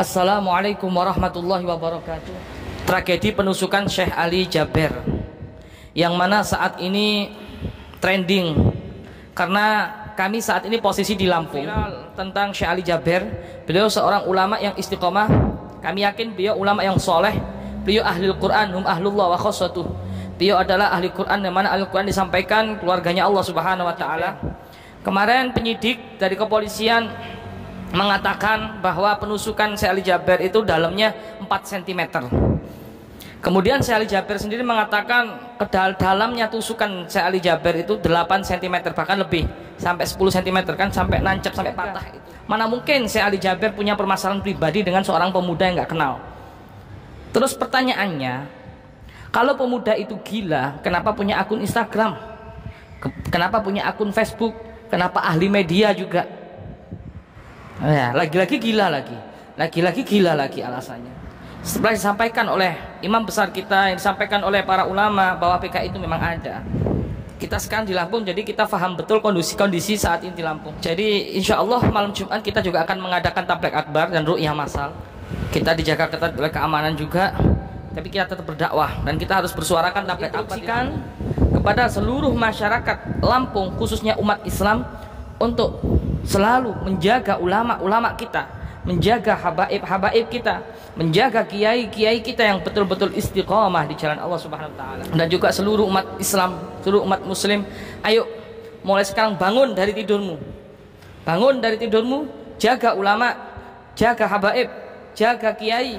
Assalamualaikum warahmatullahi wabarakatuh. Tragedi penusukan Syekh Ali Jaber yang mana saat ini trending karena kami saat ini posisi di Lampung. Tentang Syekh Ali Jaber, beliau seorang ulama yang istiqomah. Kami yakin beliau ulama yang soleh. Beliau ahli Quran, hum ahlullah wa khassatuh. Beliau adalah ahli Quran, yang mana ahli Quran disampaikan keluarganya Allah Subhanahu wa taala. Kemarin penyidik dari kepolisian mengatakan bahwa penusukan Syekh Ali Jaber itu dalamnya 4 cm. Kemudian Syekh Ali Jaber sendiri mengatakan dalamnya tusukan Syekh Ali Jaber itu 8 cm, bahkan lebih, sampai 10 cm, kan sampai nancap, sampai patah itu. Mana mungkin Syekh Ali Jaber punya permasalahan pribadi dengan seorang pemuda yang nggak kenal. Terus pertanyaannya, kalau pemuda itu gila, kenapa punya akun Instagram? Kenapa punya akun Facebook? Kenapa ahli media juga? Ya, lagi-lagi gila lagi alasannya. Setelah disampaikan oleh imam besar kita, yang disampaikan oleh para ulama bahwa PKI itu memang ada. Kita sekarang di Lampung, jadi kita paham betul kondisi saat ini di Lampung. Jadi insya Allah malam Jumat kita juga akan mengadakan tabligh akbar dan ru'yah massal. Kita dijaga ketat oleh keamanan juga, tapi kita tetap berdakwah dan kita harus bersuarakan tabligh akbar kepada seluruh masyarakat Lampung, khususnya umat Islam, untuk selalu menjaga ulama-ulama kita, menjaga habaib-habaib kita, menjaga kiai-kiai kita yang betul-betul istiqomah di jalan Allah Subhanahu wa taala. Dan juga seluruh umat Islam, seluruh umat muslim, ayo mulai sekarang bangun dari tidurmu. Bangun dari tidurmu, jaga ulama, jaga habaib, jaga kiai.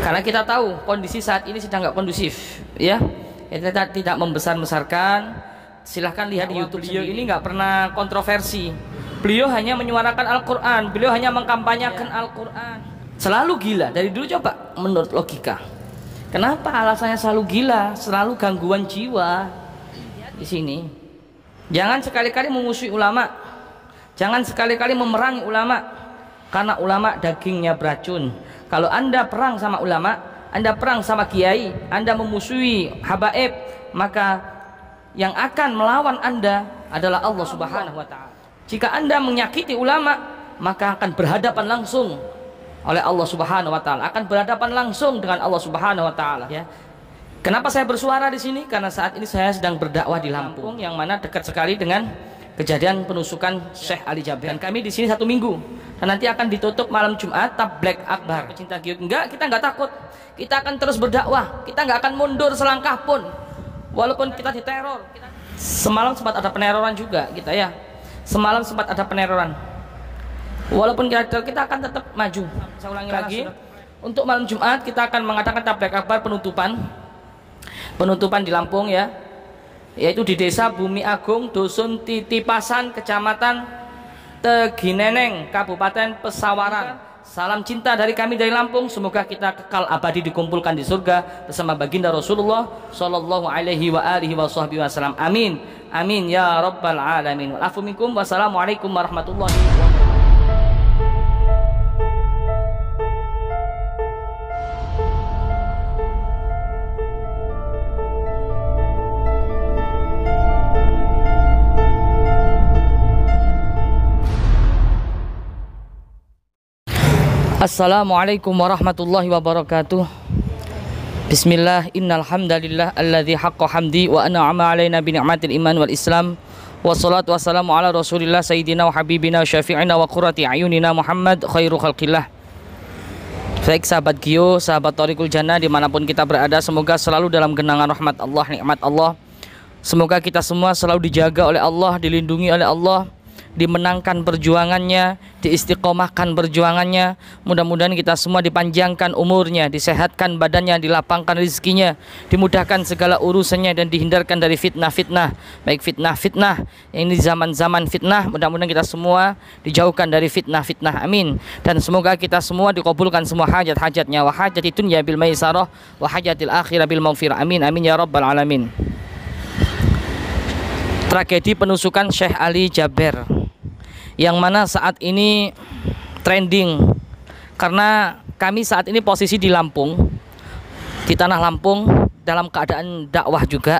Karena kita tahu kondisi saat ini sedang nggak kondusif, ya. Kita tidak membesar-besarkan. Silahkan lihat di YouTube. Beliau ini nggak pernah kontroversi. Beliau hanya menyuarakan Al-Quran. Beliau hanya mengkampanyekan Al-Quran. Selalu gila. Dari dulu coba menurut logika, kenapa alasannya selalu gila, selalu gangguan jiwa di sini? Jangan sekali-kali memusuhi ulama. Jangan sekali-kali memerangi ulama. Karena ulama dagingnya beracun. Kalau Anda perang sama ulama, Anda perang sama kiai, Anda memusuhi habaib, maka yang akan melawan Anda adalah Allah Subhanahu wa taala. Jika Anda menyakiti ulama, maka akan berhadapan langsung oleh Allah Subhanahu wa taala, akan berhadapan langsung dengan Allah Subhanahu wa taala, ya. Kenapa saya bersuara di sini? Karena saat ini saya sedang berdakwah di Lampung, yang mana dekat sekali dengan kejadian penusukan Syekh Ali Jaber. Dan kami di sini 1 minggu, dan nanti akan ditutup malam Jumat tabligh akbar. Pecinta Giot, kita nggak takut. Kita akan terus berdakwah. Kita nggak akan mundur selangkah pun. Walaupun kita diteror. Semalam sempat ada peneroran juga kita, ya. Semalam sempat ada peneroran. Walaupun kita akan tetap maju. Saya ulangi lagi. Untuk malam Jumat kita akan mengadakan tabligh akbar penutupan di Lampung, ya. Yaitu di Desa Bumi Agung, Dusun Titipasan, Kecamatan Tegineneng, Kabupaten Pesawaran. Salam cinta dari kami dari Lampung. Semoga kita kekal abadi dikumpulkan di surga bersama baginda Rasulullah sallallahu alaihi wa alihi wasallam. Amin. Amin ya rabbal alamin. Wal afu minkum. Wassalamualaikum warahmatullahi wabarakatuh. Assalamualaikum warahmatullahi wabarakatuh. Bismillah, innal hamdalillah alladzi haqqa hamdi wa an'ama alaina bi ni'matil iman wal islam. Wassalatu wassalamu ala Rasulillah sayyidina wa habibina wa syafi'ina wa qurrati ayunina Muhammad khairu khalqillah. Baik sahabat Gio, sahabat Thariqul Jannah dimanapun kita berada, semoga selalu dalam genangan rahmat Allah, nikmat Allah. Semoga kita semua selalu dijaga oleh Allah, dilindungi oleh Allah, dimenangkan perjuangannya, diistiqomahkan perjuangannya. Mudah-mudahan kita semua dipanjangkan umurnya, disehatkan badannya, dilapangkan rezekinya, dimudahkan segala urusannya, dan dihindarkan dari fitnah-fitnah, baik fitnah-fitnah ini zaman-zaman fitnah. Mudah-mudahan kita semua dijauhkan dari fitnah-fitnah, amin. Dan semoga kita semua dikabulkan semua hajat-hajatnya, wa hajati dunya bil maisarah wa hajatil akhirah bil maghfirah, amin amin ya rabbal alamin. Tragedi penusukan Syekh Ali Jaber yang mana saat ini trending karena kami saat ini posisi di Lampung, di tanah Lampung, dalam keadaan dakwah juga,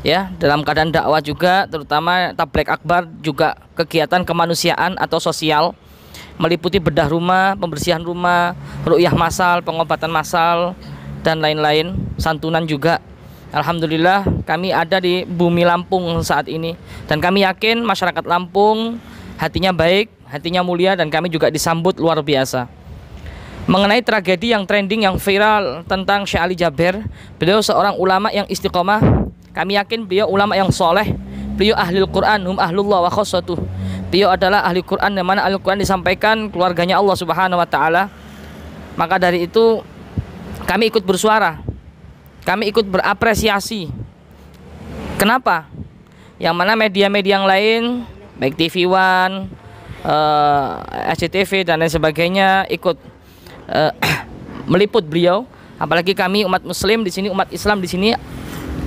ya, dalam keadaan dakwah juga, terutama tabligh akbar, juga kegiatan kemanusiaan atau sosial meliputi bedah rumah, pembersihan rumah, ruqyah massal, pengobatan massal, dan lain-lain, santunan juga. Alhamdulillah kami ada di bumi Lampung saat ini, dan kami yakin masyarakat Lampung hatinya baik, hatinya mulia, dan kami juga disambut luar biasa. Mengenai tragedi yang trending, yang viral tentang Syekh Ali Jaber, beliau seorang ulama yang istiqomah. Kami yakin beliau ulama yang soleh, beliau ahlul Quran, hum ahlullah wa khossatuh. Beliau adalah ahli Quran, yang mana ahli Quran disampaikan keluarganya Allah Subhanahu wa taala. Maka dari itu kami ikut bersuara, kami ikut berapresiasi. Kenapa? Yang mana media-media yang lain, baik TV One, SCTV dan lain sebagainya ikut meliput beliau. Apalagi kami umat Muslim di sini, umat Islam di sini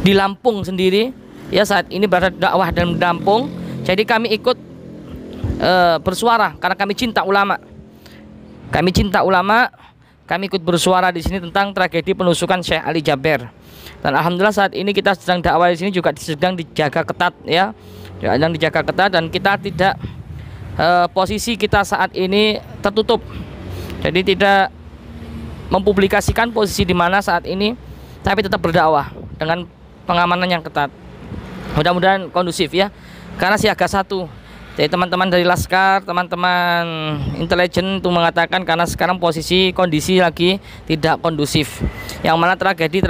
di Lampung sendiri, ya saat ini berada dakwah dalam Lampung. Jadi kami ikut bersuara karena kami cinta ulama. Kami cinta ulama, kami ikut bersuara di sini tentang tragedi penusukan Syekh Ali Jaber. Dan alhamdulillah saat ini kita sedang dakwah di sini juga sedang dijaga ketat, ya. Sedang dijaga ketat, dan kita tidak posisi kita saat ini tertutup. Jadi tidak mempublikasikan posisi di mana saat ini, tapi tetap berdakwah dengan pengamanan yang ketat. Mudah-mudahan kondusif, ya. Karena siaga satu. Jadi teman-teman dari Laskar, teman-teman intelijen itu mengatakan karena sekarang posisi kondisi lagi tidak kondusif. Yang mana tragedi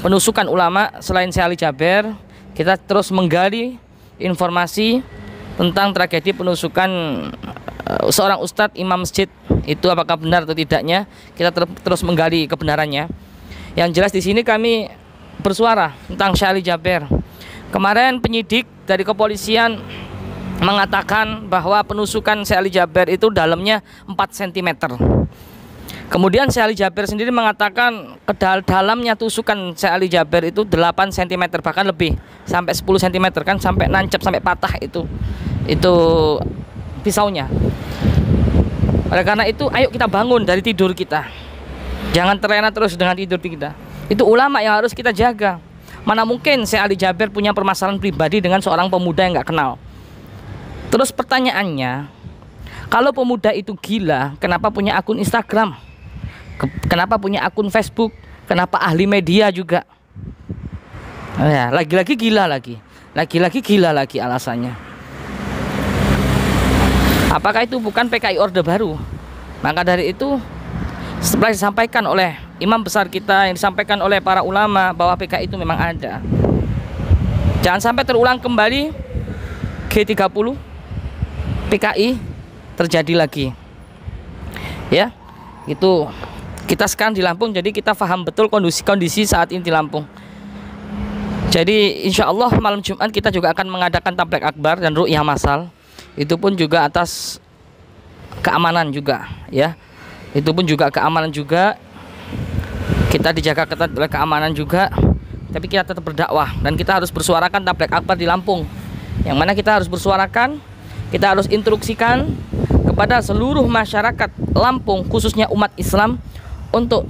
penusukan ulama selain Syekh Ali Jaber, kita terus menggali informasi tentang tragedi penusukan seorang ustadz imam masjid, itu apakah benar atau tidaknya. Kita terus menggali kebenarannya. Yang jelas di sini kami bersuara tentang Syekh Ali Jaber. Kemarin penyidik dari kepolisian mengatakan bahwa penusukan Syekh Ali Jaber itu dalamnya 4 cm. Kemudian Syekh Ali Jaber sendiri mengatakan dalamnya tusukan Syekh Ali Jaber itu 8 cm, bahkan lebih, sampai 10 cm, kan sampai nancep, sampai patah itu pisaunya. Oleh karena itu, ayo kita bangun dari tidur kita. Jangan terlena terus dengan tidur kita. Itu ulama yang harus kita jaga. Mana mungkin Syekh Ali Jaber punya permasalahan pribadi dengan seorang pemuda yang nggak kenal. Terus pertanyaannya, kalau pemuda itu gila, kenapa punya akun Instagram? Kenapa punya akun Facebook? Kenapa ahli media juga? Ya, lagi-lagi gila lagi. Lagi-lagi gila lagi alasannya. Apakah itu bukan PKI Orde Baru? Maka dari itu, setelah disampaikan oleh imam besar kita, yang disampaikan oleh para ulama bahwa PKI itu memang ada, jangan sampai terulang kembali G30 PKI terjadi lagi, ya. Itu kita sekarang di Lampung, jadi kita paham betul kondisi saat ini di Lampung. Jadi insya Allah malam Jumat kita juga akan mengadakan tabligh akbar dan ruqyah massal. Itu pun juga atas keamanan juga, ya. Itu pun juga keamanan juga. Kita dijaga ketat oleh keamanan juga, tapi kita tetap berdakwah dan kita harus bersuarakan tabligh akbar di Lampung. Yang mana kita harus bersuarakan, kita harus instruksikan kepada seluruh masyarakat Lampung, khususnya umat Islam, untuk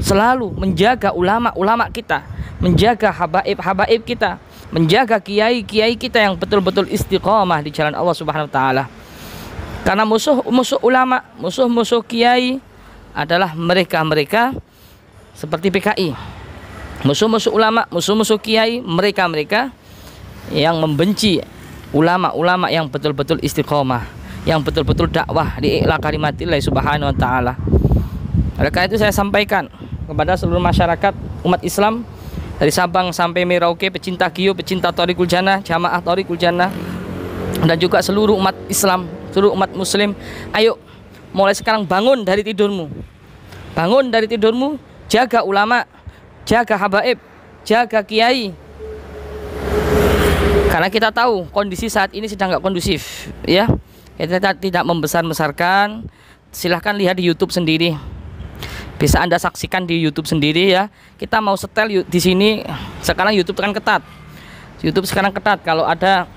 selalu menjaga ulama-ulama kita, menjaga habaib-habaib kita, menjaga kiai-kiai kita yang betul-betul istiqomah di jalan Allah Subhanahu wa taala. Karena musuh ulama, musuh kiai adalah mereka-mereka seperti PKI. Musuh-musuh ulama, musuh-musuh kiai, mereka-mereka yang membenci ulama-ulama yang betul-betul istiqomah, yang betul-betul dakwah di i'la kalimatillah subhanahu wa ta'ala. Oleh karena itu saya sampaikan kepada seluruh masyarakat umat Islam dari Sabang sampai Merauke, pecinta Gio, pecinta Thoriqul Jannah, jamaah Thoriqul Jannah, dan juga seluruh umat Islam, seluruh umat Muslim, ayo mulai sekarang bangun dari tidurmu. Bangun dari tidurmu, jaga ulama, jaga habaib, jaga kiai. Karena kita tahu kondisi saat ini sedang nggak kondusif, ya. Kita tidak membesar-besarkan. Silahkan lihat di YouTube sendiri. Bisa Anda saksikan di YouTube sendiri, ya. Kita mau setel di sini. Sekarang YouTube kan ketat. YouTube sekarang ketat. Kalau ada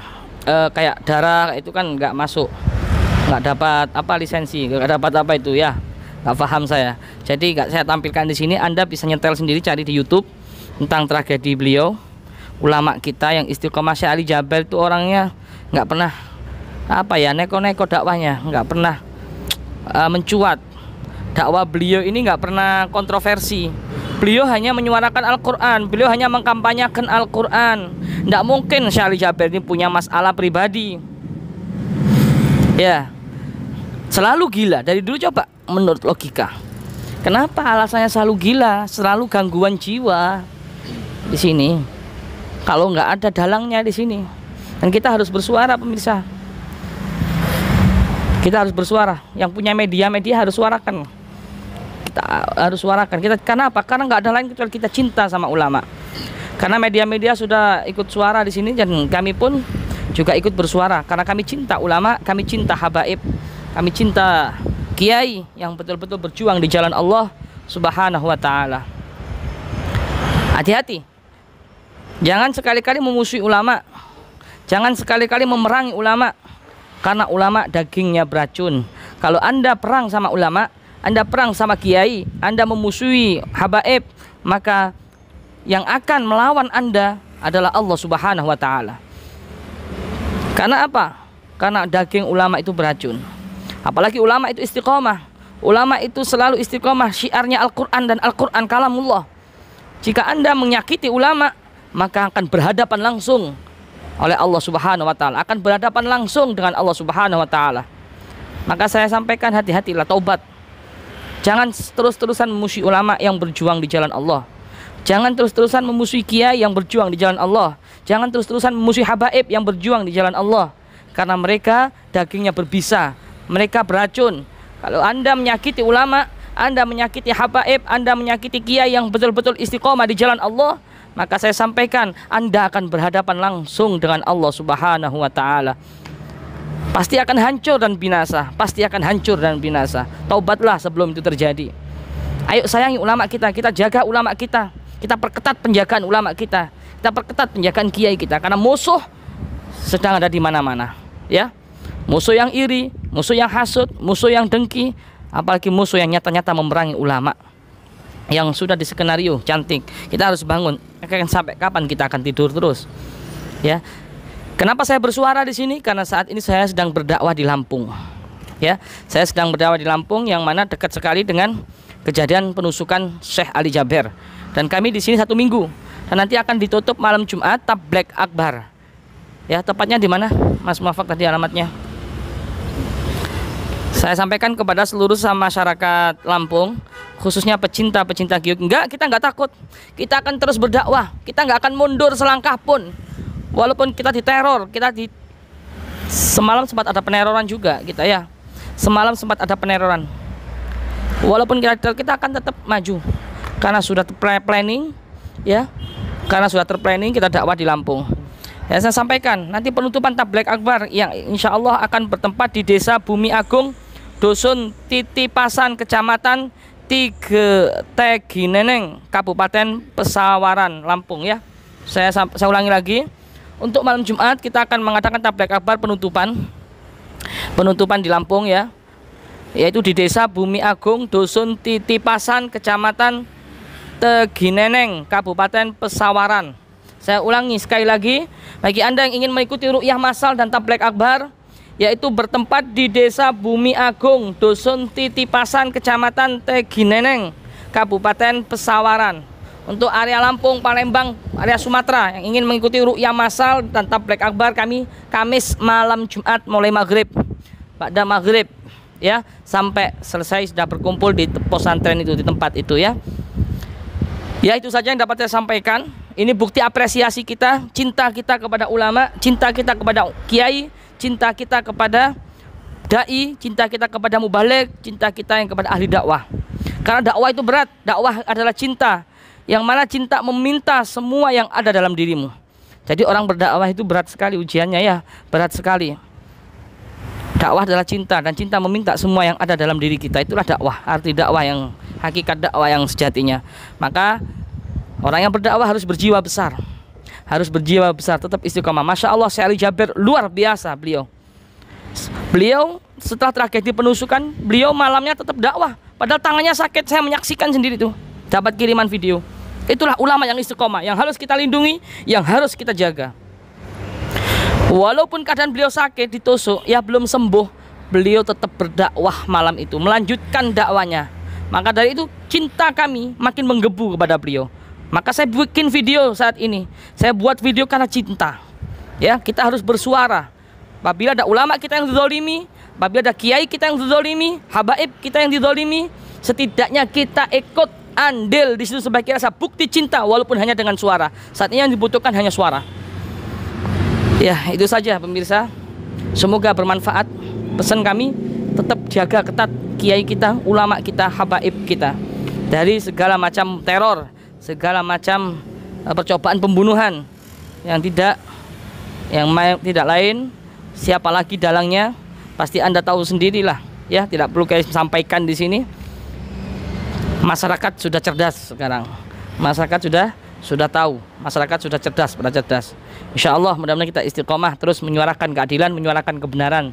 kayak darah itu kan nggak masuk, nggak dapat apa lisensi, nggak dapat apa itu, ya. Nggak paham saya. Jadi nggak saya tampilkan di sini. Anda bisa nyetel sendiri, cari di YouTube tentang tragedi beliau, ulama kita yang istiqomah. Syekh Ali Jaber itu orangnya nggak pernah apa ya, neko-neko dakwahnya, nggak pernah mencuat. Dakwah beliau ini nggak pernah kontroversi. Beliau hanya menyuarakan Al-Quran, beliau hanya mengkampanyekan Al-Quran. Nggak mungkin Syekh Ali Jaber ini punya masalah pribadi. Ya, selalu gila dari dulu. Coba menurut logika, kenapa alasannya selalu gila, selalu gangguan jiwa di sini? Kalau nggak ada dalangnya di sini, dan kita harus bersuara, pemirsa. Kita harus bersuara. Yang punya media harus suarakan. Kita harus suarakan. Karena apa? Karena nggak ada lain kecuali kita cinta sama ulama. Karena media sudah ikut suara di sini, dan kami pun juga ikut bersuara. Karena kami cinta ulama, kami cinta habaib, kami cinta kiai yang betul-betul berjuang di jalan Allah Subhanahu wa Ta'ala. Hati-hati. Jangan sekali-kali memusuhi ulama. Jangan sekali-kali memerangi ulama. Karena ulama dagingnya beracun. Kalau Anda perang sama ulama, Anda perang sama kiai, Anda memusuhi habaib, maka yang akan melawan Anda adalah Allah Subhanahu wa Ta'ala. Karena apa? Karena daging ulama itu beracun. Apalagi ulama itu istiqomah. Ulama itu selalu istiqomah, syiarnya Al-Quran, dan Al-Quran kalamullah. Jika Anda menyakiti ulama, maka akan berhadapan langsung oleh Allah Subhanahu wa Ta'ala, akan berhadapan langsung dengan Allah Subhanahu wa Ta'ala. Maka saya sampaikan, hati-hatilah, taubat. Jangan terus-terusan memusuhi ulama yang berjuang di jalan Allah. Jangan terus-terusan memusuhi kiai yang berjuang di jalan Allah. Jangan terus-terusan memusuhi habaib yang berjuang di jalan Allah. Karena mereka dagingnya berbisa, mereka beracun. Kalau Anda menyakiti ulama, Anda menyakiti habaib, Anda menyakiti kiai yang betul-betul istiqomah di jalan Allah, maka saya sampaikan, Anda akan berhadapan langsung dengan Allah Subhanahu wa Ta'ala. Pasti akan hancur dan binasa. Pasti akan hancur dan binasa. Taubatlah sebelum itu terjadi. Ayo sayangi ulama kita. Kita jaga ulama kita. Kita perketat penjagaan ulama kita. Kita perketat penjagaan kiai kita. Karena musuh sedang ada di mana-mana. Ya, musuh yang iri, musuh yang hasut, musuh yang dengki, apalagi musuh yang nyata-nyata memerangi ulama yang sudah diskenario cantik. Kita harus bangun. Sampai kapan kita akan tidur terus? Ya. Kenapa saya bersuara di sini? Karena saat ini saya sedang berdakwah di Lampung. Ya, saya sedang berdakwah di Lampung, yang mana dekat sekali dengan kejadian penusukan Syekh Ali Jaber. Dan kami di sini 1 minggu. Dan nanti akan ditutup malam Jumat Tabligh Akbar. Ya, tepatnya di mana? Mas Muafak tadi alamatnya. Saya sampaikan kepada seluruh masyarakat Lampung, khususnya pecinta-pecinta giok. Kita nggak takut. Kita akan terus berdakwah. Kita nggak akan mundur selangkah pun. Walaupun kita diteror, semalam sempat ada peneroran juga kita ya. Semalam sempat ada peneroran. Walaupun kita akan tetap maju. Karena sudah terplanning, ya. Karena sudah terplanning kita dakwah di Lampung. Ya, saya sampaikan nanti penutupan Tabligh Akbar yang insya Allah akan bertempat di Desa Bumi Agung, Dusun Titipasan, Kecamatan Tegineneng, Kabupaten Pesawaran, Lampung ya. Saya ulangi lagi. Untuk malam Jumat kita akan mengadakan Tabligh Akbar penutupan di Lampung ya. Yaitu di Desa Bumi Agung, Dusun Titipasan, Kecamatan Tegineneng, Kabupaten Pesawaran. Saya ulangi sekali lagi, bagi Anda yang ingin mengikuti ru'yah massal dan Tabligh Akbar, yaitu bertempat di Desa Bumi Agung, Dusun Titipasan, Kecamatan Tegineneng, Kabupaten Pesawaran. Untuk area Lampung, Palembang, area Sumatera yang ingin mengikuti ru'yah massal dan Tabligh Akbar, kami Kamis malam Jumat mulai maghrib, pada maghrib ya, sampai selesai sudah berkumpul di pesantren itu, di tempat itu ya. Ya, itu saja yang dapat saya sampaikan. Ini bukti apresiasi kita, cinta kita kepada ulama, cinta kita kepada kiai, cinta kita kepada dai, cinta kita kepada mubaligh, cinta kita yang kepada ahli dakwah. Karena dakwah itu berat. Dakwah adalah cinta, yang mana cinta meminta semua yang ada dalam dirimu. Jadi orang berdakwah itu berat sekali ujiannya ya, berat sekali. Dakwah adalah cinta, dan cinta meminta semua yang ada dalam diri kita. Itulah dakwah, arti dakwah yang hakikat dakwah yang sejatinya. Maka orang yang berdakwah harus berjiwa besar, harus berjiwa besar, tetap istiqomah. Masya Allah, Syekh Ali Jaber luar biasa beliau. Beliau setelah tragedi penusukan, beliau malamnya tetap dakwah. Padahal tangannya sakit, saya menyaksikan sendiri tuh, dapat kiriman video. Itulah ulama yang istiqomah, yang harus kita lindungi, yang harus kita jaga. Walaupun keadaan beliau sakit ditusuk, ya belum sembuh, beliau tetap berdakwah malam itu, melanjutkan dakwanya. Maka dari itu cinta kami makin menggebu kepada beliau. Maka saya bikin video saat ini. Saya buat video karena cinta. Ya, kita harus bersuara. Apabila ada ulama kita yang dizalimi, apabila ada kiai kita yang dizalimi, habaib kita yang dizalimi, setidaknya kita ikut andil di situ sebagai rasa bukti cinta, walaupun hanya dengan suara. Saat ini yang dibutuhkan hanya suara. Ya, itu saja pemirsa. Semoga bermanfaat. Pesan kami, tetap jaga ketat kiai kita, ulama kita, habaib kita dari segala macam teror, segala macam percobaan pembunuhan yang tidak lain siapa lagi dalangnya, pasti Anda tahu sendirilah, ya, tidak perlu saya sampaikan di sini. Masyarakat sudah cerdas sekarang. Masyarakat sudah tahu, masyarakat sudah cerdas, pada cerdas. Insya Allah mudah-mudahan kita istiqomah terus menyuarakan keadilan, menyuarakan kebenaran.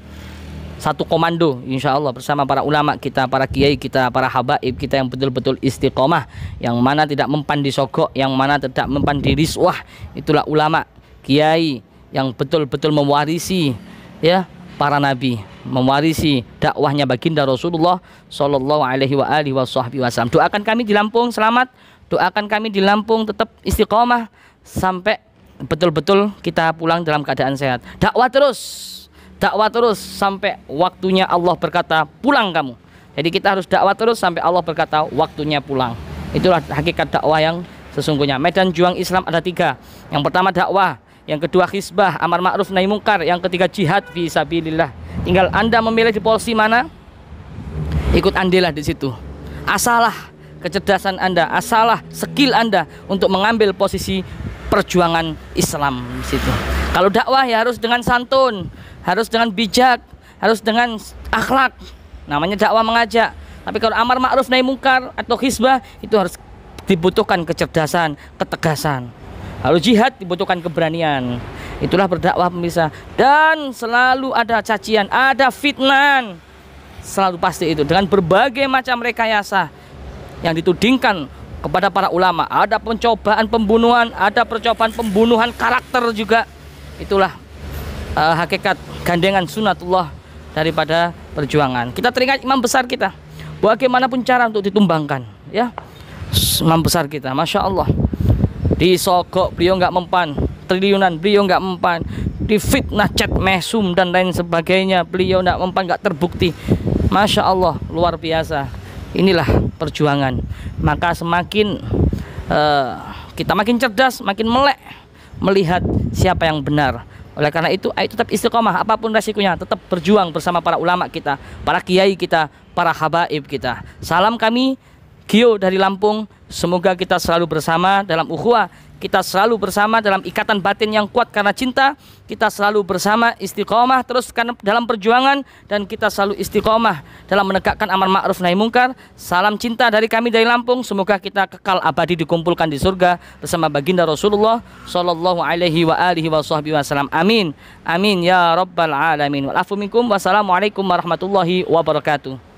Satu komando insya Allah bersama para ulama kita, para kiai kita, para habaib kita yang betul-betul istiqomah, yang mana tidak mempan di sogok, yang mana tidak mempan di riswah. Itulah ulama, kiai yang betul-betul mewarisi, ya, para nabi, mewarisi dakwahnya baginda Rasulullah Shallallahu Alaihi Wasallam. Doakan kami di Lampung selamat, doakan kami di Lampung tetap istiqomah sampai betul-betul kita pulang dalam keadaan sehat. Dakwah terus sampai waktunya Allah berkata pulang kamu. Jadi kita harus dakwah terus sampai Allah berkata waktunya pulang. Itulah hakikat dakwah yang sesungguhnya. Medan juang Islam ada 3. Yang pertama dakwah, yang kedua hisbah, amar ma'ruf nahi mungkar, yang ketiga jihad fi sabilillah. Tinggal Anda memilih di polisi mana, ikut andilah di situ. Asalah kecerdasan Anda, asalah skill Anda untuk mengambil posisi perjuangan Islam di situ. Kalau dakwah ya harus dengan santun, harus dengan bijak, harus dengan akhlak. Namanya dakwah mengajak. Tapi kalau amar ma'ruf nahi mungkar atau hisbah itu harus dibutuhkan kecerdasan, ketegasan. Lalu jihad dibutuhkan keberanian. Itulah berdakwah pemirsa. Dan selalu ada cacian, ada fitnah. Selalu pasti itu dengan berbagai macam rekayasa yang ditudingkan kepada para ulama. Ada pencobaan pembunuhan, ada percobaan pembunuhan karakter juga. Itulah hakikat gandengan sunatullah daripada perjuangan. Kita teringat imam besar kita, bagaimanapun cara untuk ditumbangkan, ya, imam besar kita, masya Allah, disogok beliau nggak mempan, triliunan beliau nggak mempan, difitnah chat mesum dan lain sebagainya beliau nggak mempan, nggak terbukti, masya Allah, luar biasa. Inilah perjuangan. Maka semakin kita makin cerdas, makin melek melihat siapa yang benar. Oleh karena itu, ayo tetap istiqomah apapun resikonya, tetap berjuang bersama para ulama kita, para kiai kita, para habaib kita. Salam kami Gio dari Lampung. Semoga kita selalu bersama dalam ukhuwah, kita selalu bersama dalam ikatan batin yang kuat karena cinta, kita selalu bersama istiqomah terus karena dalam perjuangan, dan kita selalu istiqomah dalam menegakkan amar ma'ruf nahi mungkar. Salam cinta dari kami dari Lampung. Semoga kita kekal abadi dikumpulkan di surga bersama baginda Rasulullah Shallallahu Alaihi Wasallam. Amin, amin ya rabbal alamin. Wal afu minkum. Wassalamualaikum warahmatullahi wabarakatuh.